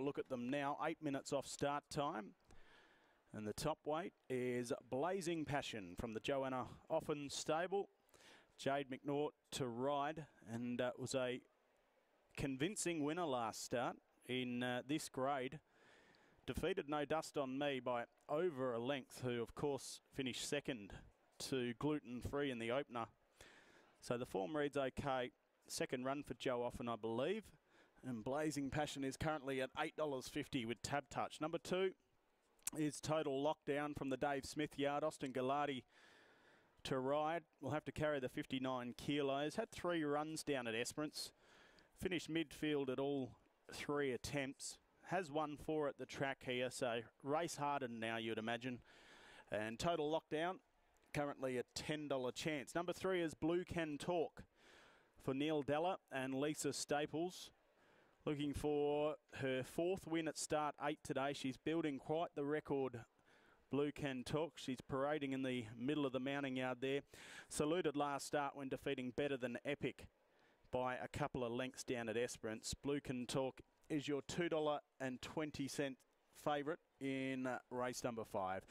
look at them now. 8 minutes off start time. And the top weight is Blazing Passion from the Joanna Offen stable. Jade McNaught to ride, and was a convincing winner last start in this grade. Defeated No Dust on Me by over a length, who of course finished second to Gluten Free in the opener. So the form reads okay. Second run for Joe Offen, I believe. And Blazing Passion is currently at $8.50 with Tab Touch. Number 2 is Total Lockdown from the Dave Smith yard. Austin Gallardi to ride. Will have to carry the 59 kilos. Had 3 runs down at Esperance. Finished midfield at all 3 attempts. Has won 4 at the track here, so race hardened now, you'd imagine. And Total Lockdown, currently a $10 chance. Number 3 is Blue Can Talk for Neil Della and Lisa Staples. Looking for her 4th win at start 8 today. She's building quite the record, Blue Can Talk. She's parading in the middle of the mounting yard there. Saluted last start when defeating Better Than Epic by a couple of lengths down at Esperance. Blue Can Talk is your $2.20 favourite in race number 5.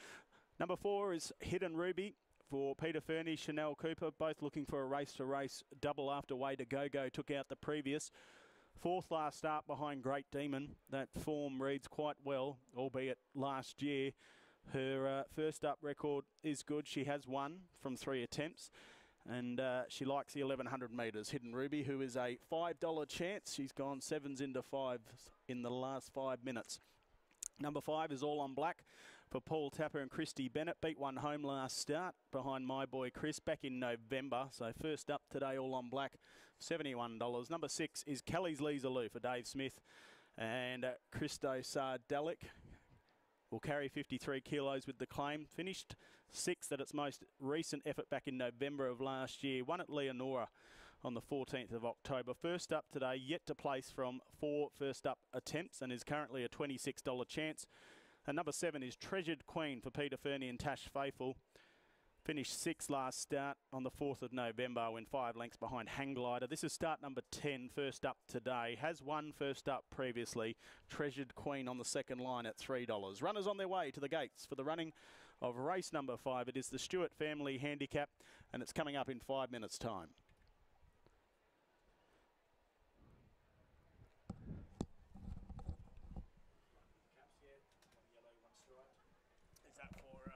Number 4 is Hidden Ruby for Peter Fernie, Chanel Cooper, both looking for a race-to-race double after Way to Go took out the previous. 4th last start behind Great Demon. That form reads quite well, albeit last year. Her first up record is good. She has won from 3 attempts. And she likes the 1100 metres. Hidden Ruby, who is a $5 chance. She's gone 7s into 5s in the last 5 minutes. Number 5 is All on Black for Paul Tapper and Christy Bennett. Beat one home last start behind My Boy Chris back in November. So first up today, All on Black, $71. Number 6 is Kelly's Lisa Lou for Dave Smith and Christo Sardelic. Will carry 53 kilos with the claim. Finished 6th at its most recent effort back in November of last year. Won at Leonora on the 14th of October. First up today, yet to place from 4 first up attempts and is currently a $26 chance. And number 7 is Treasured Queen for Peter Fernie and Tash Faithfull. Finished 6th last start on the 4th of November when 5 lengths behind Hang Glider. This is start number 10, first up today. Has won first up previously. Treasured Queen on the second line at $3. Runners on their way to the gates for the running of race number 5. It is the Stewart family handicap, and it's coming up in 5 minutes' time. Is that for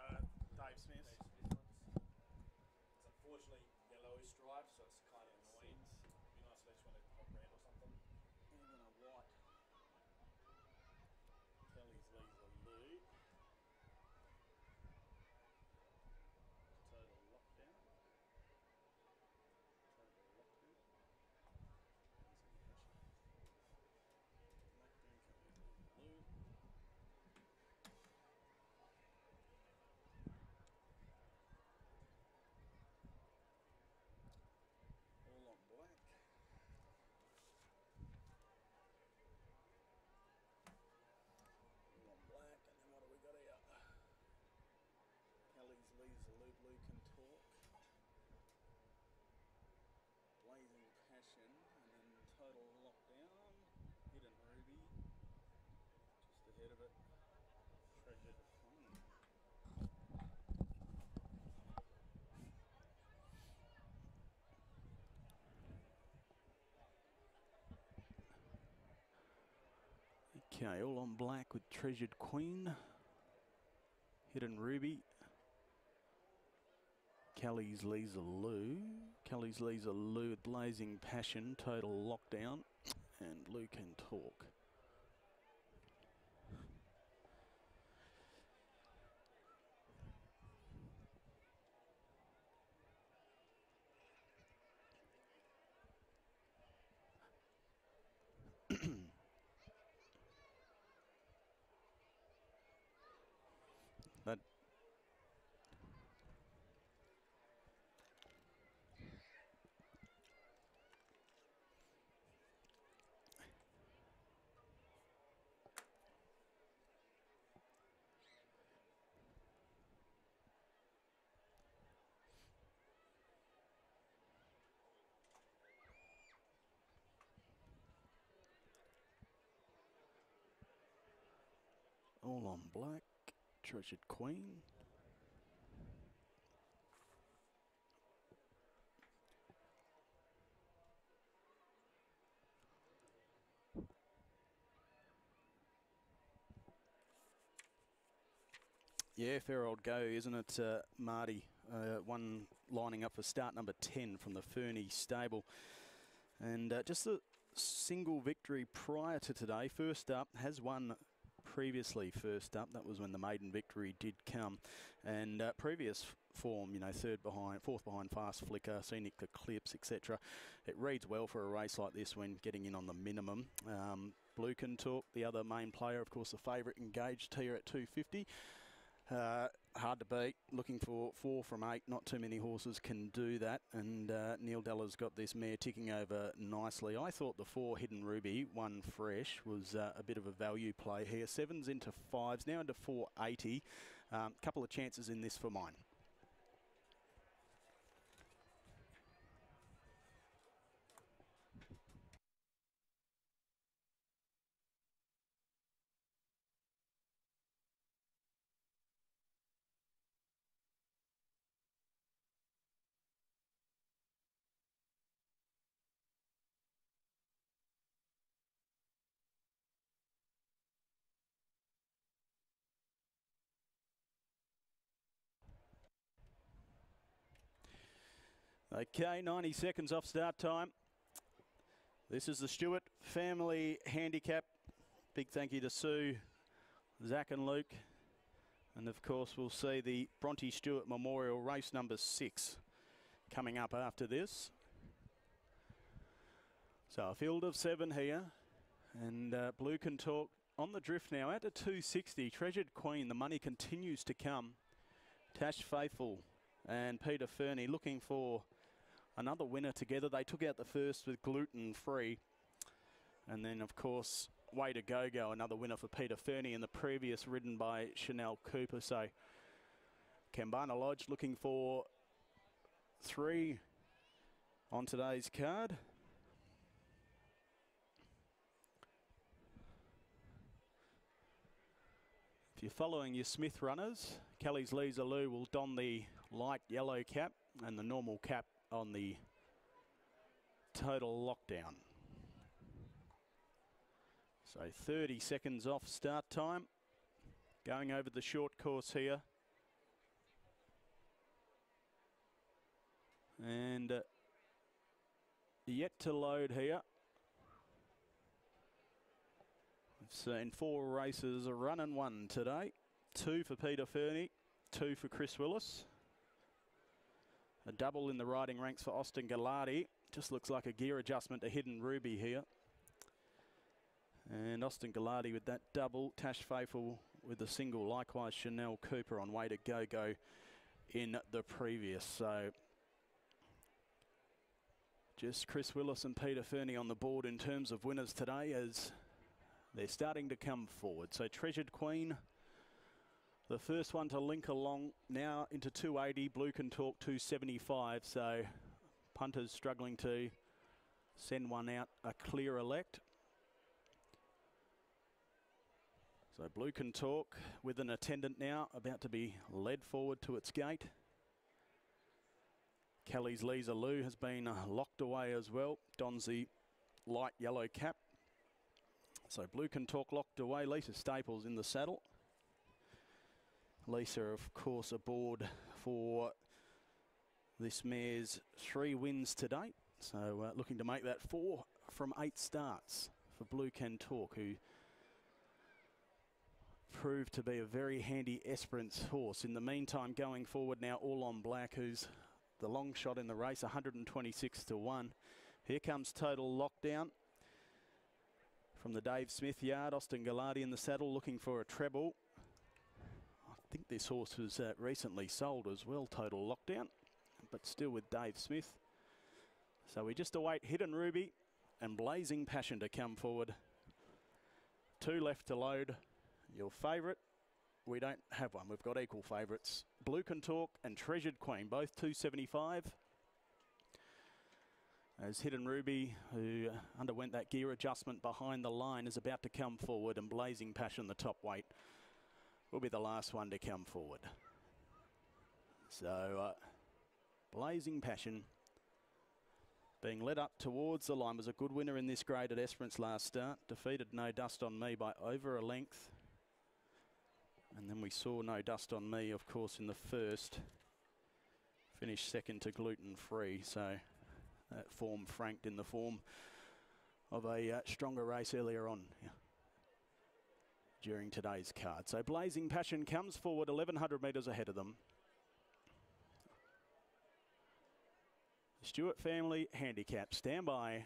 Dave Smith? Unfortunately, yellow stripes, so it's kind of annoying. It'd be nice if they just went a red or something. Even a white. Kelly's Lisa Lou. Total Lockdown. Total Lockdown. Lou. All on black. All on black, and then what have we got here? Kelly's Lisa Lou, Blue Can Talk. Blazing Passion, and then Total Lockdown. Hidden Ruby. Just ahead of it. Treasured Queen. Okay, All on Black with Treasured Queen, Hidden Ruby, Kelly's Lisa Lou with Blazing Passion, Total Lockdown, and Blue Can Talk. That All on black. Treasured Queen. Yeah, fair old go, isn't it, Marty? One lining up for start number 10 from the Fernie stable. And just a single victory prior to today. First up, has won previously first up. That was when the maiden victory did come. And previous form, you know, fourth behind Fast Flicker, Scenic Eclipse, etc. It reads well for a race like this when getting in on the minimum. Blue Can Talk, the other main player, of course, the favourite, engaged here at 250. Hard to beat. Looking for 4 from 8. Not too many horses can do that. And Neil Della's got this mare ticking over nicely. I thought the 4 Hidden Ruby, one fresh, was a bit of a value play here. 7s into 5s, now into 480. Couple of chances in this for mine. Okay, 90 seconds off start time. This is the Stewart family handicap. Big thank you to Sue, Zach and Luke. And of course we'll see the Bronte Stewart Memorial race number 6 coming up after this. So a field of 7 here. And Blue Can Talk on the drift now out to 260. Treasured Queen, the money continues to come. Natasha Faithfull and Peter Fernie looking for another winner together. They took out the first with gluten free. And then, of course, Way to Go Go, another winner for Peter Fernie in the previous, ridden by Chanel Cooper. So, Kambana Lodge looking for 3 on today's card. If you're following your Smith runners, Kelly's Lisa Lou will don the light yellow cap and the normal cap on the Total Lockdown. So 30 seconds off start time. Going over the short course here. And yet to load here. We've seen 4 races, a run and 1 today. 2 for Peter Fernie, 2 for Chris Willis. A double in the riding ranks for Austin Gallardi. Just looks like a gear adjustment to Hidden Ruby here. And Austin Gallardi with that double. Tash Faithfull with the single. Likewise Chanel Cooper on Way to Go Go in the previous. So just Chris Willis and Peter Fernie on the board in terms of winners today as they're starting to come forward. So Treasured Queen, the first one to link along, now into 280. Blue Can Talk 275. So punters struggling to send one out a clear elect. So Blue Can Talk with an attendant now about to be led forward to its gate. Kelly's Lisa Lou has been locked away as well. Dons the light yellow cap. So Blue Can Talk locked away. Lisa Staples in the saddle. Lisa, of course, aboard for this mare's 3 wins to date. So looking to make that 4 from 8 starts for Blue Can Talk, who proved to be a very handy Esperance horse. In the meantime, going forward now, All on Black, who's the long shot in the race, 126 to 1. Here comes Total Lockdown from the Dave Smith yard. Austin Gallardi in the saddle looking for a treble. I think this horse was recently sold as well, Total Lockdown, but still with Dave Smith. So we just await Hidden Ruby and Blazing Passion to come forward. 2 left to load. Your favourite, we don't have one. We've got equal favourites. Blue Can Talk and Treasured Queen, both 275. As Hidden Ruby, who underwent that gear adjustment behind the line, is about to come forward, and Blazing Passion, the top weight, will be the last one to come forward. So Blazing Passion being led up towards the line, was a good winner in this grade at Esperance last start. Defeated No Dust on Me by over a length. And then we saw No Dust on Me, of course, in the first. Finished second to Gluten Free. So that form franked in the form of a stronger race earlier on during today's card. So Blazing Passion comes forward 1,100 metres ahead of them. Stewart family handicap, stand by.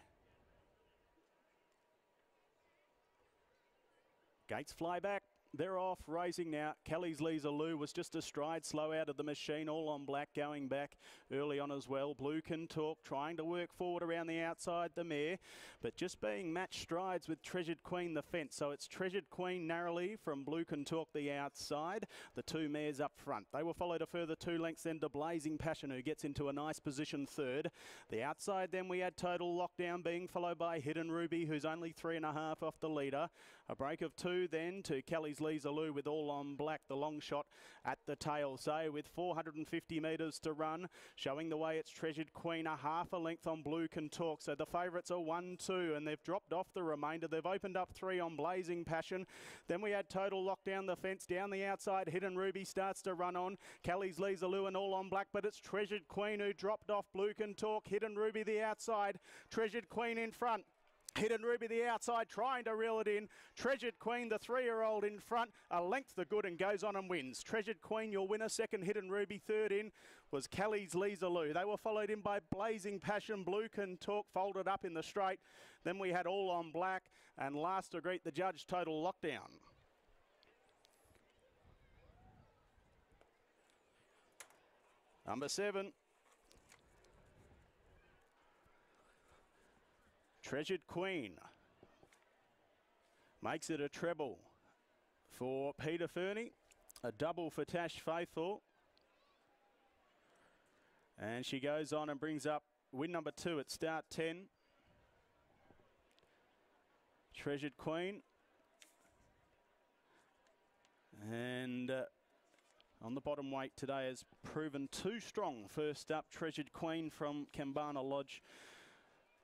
Gates fly back. They're off, racing now. Kelly's Lisa Lou was just a stride slow out of the machine, all on black, going back early on as well. Blue Can Talk, trying to work forward around the outside, the mare, but just being matched strides with Treasured Queen, the fence. So it's Treasured Queen narrowly from Blue Can Talk, the outside. The two mares up front. They will follow a further 2 lengths then to Blazing Passion, who gets into a nice position third. The outside then we had Total Lockdown being followed by Hidden Ruby, who's only 3.5 off the leader. A break of 2 then to Kelly's Lisa Lou with All on Black, the long shot at the tail. So with 450 metres to run, showing the way it's Treasured Queen, a half a length on Blue Can Talk. So the favourites are 1, 2, and they've dropped off the remainder. They've opened up 3 on Blazing Passion. Then we had Total Lockdown, the fence down the outside. Hidden Ruby starts to run on. Kelly's Lisa Lou and All on Black, but it's Treasured Queen who dropped off Blue Can Talk. Hidden Ruby the outside. Treasured Queen in front. Hidden Ruby the outside, trying to reel it in. Treasured Queen, the 3-year-old in front, a length the good and goes on and wins. Treasured Queen, your winner. Second, Hidden Ruby. Third in was Kelly's Lisa Lou. They were followed in by Blazing Passion. Blue Can Talk folded up in the straight. Then we had All on Black, and last to greet the judge, Total Lockdown. Number 7. Treasured Queen makes it a treble for Peter Fernie, a double for Natasha Faithfull. And she goes on and brings up win number 2 at start 10. Treasured Queen. And on the bottom weight today has proven too strong. First up, Treasured Queen from Kambana Lodge,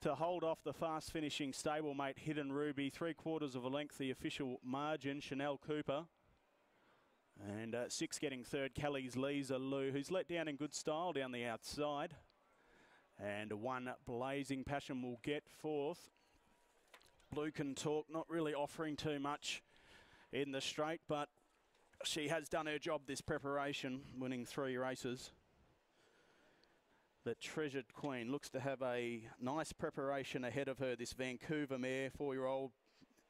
to hold off the fast finishing stablemate Hidden Ruby. 3/4 of a length, the official margin, Chanel Cooper. And 6 getting third, Kelly's Lisa Lou, who's let down in good style down the outside. And 1 Blazing Passion will get fourth. Blue Can Talk not really offering too much in the straight, but she has done her job this preparation, winning 3 races. The Treasured Queen looks to have a nice preparation ahead of her. This Vancouver mare, 4-year-old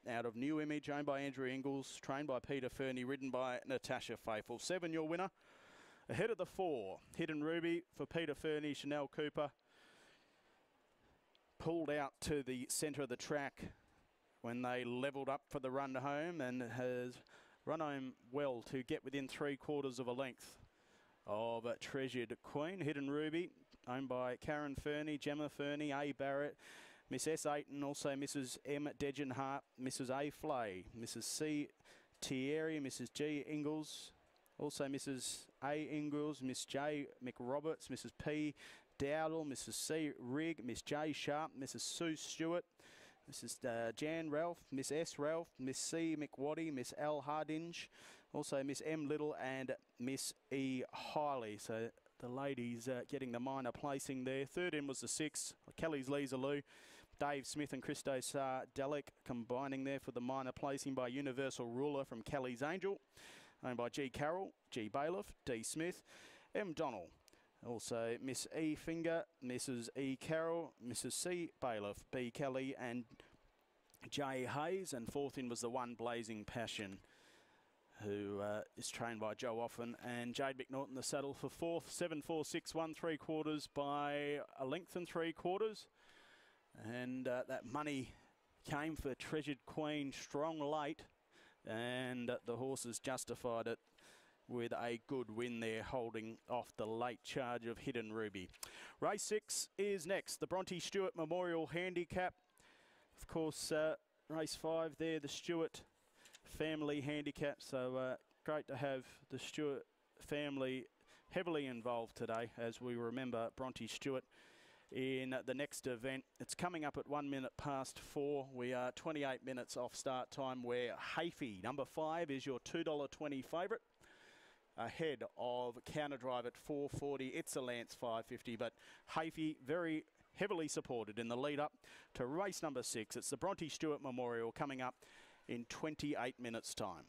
out of New Image, owned by Andrew Ingles, trained by Peter Fernie, ridden by Natasha Faithfull. 7, your winner. Ahead of the 4, Hidden Ruby for Peter Fernie, Chanel Cooper. Pulled out to the centre of the track when they levelled up for the run home, and has run home well to get within 3/4 of a length of Treasured Queen. Hidden Ruby, owned by Karen Fernie, Gemma Fernie, A. Barrett, Miss S. Ayton, also Mrs. M. Degenhart, Mrs. A. Flay, Mrs. C. Thierry, Mrs. G. Ingles, also Mrs. A. Ingles, Miss J. McRoberts, Mrs. P. Dowdle, Mrs. C. Rigg, Miss J. Sharp, Mrs. Sue Stewart, Mrs. Jan Ralph, Miss S. Ralph, Miss C. McWaddy, Miss L. Hardinge, also Miss M. Little and Miss E. Hiley. So the ladies getting the minor placing there. Third in was the 6, Kelly's Lisa Lou. Dave Smith and Christo Delic combining there for the minor placing by Universal Ruler from Kelly's Angel, owned by G. Carroll, G. Bailiff, D. Smith, M. Donnell. Also Miss E. Finger, Mrs. E. Carroll, Mrs. C. Bailiff, B. Kelly and J. Hayes. And fourth in was the 1 Blazing Passion, who is trained by Joe Offen, and Jade McNaughton the saddle for fourth. 7, 4, 6, 1 3/4 by a length and 3/4. And that money came for Treasured Queen strong late, and the horses justified it with a good win there, holding off the late charge of Hidden Ruby. Race 6 is next, the Bronte Stewart Memorial Handicap. Of course, race 5 there, the Stewart family handicap. So great to have the Stewart family heavily involved today as we remember Bronte Stewart in the next event. It's coming up at 4:01. We are 28 minutes off start time, where Hafey, number 5, is your $2.20 favourite, ahead of Counter Drive at $4.40. It's a Lance $5.50, but Hafey very heavily supported in the lead up to race number 6. It's the Bronte Stewart Memorial coming up in 28 minutes time.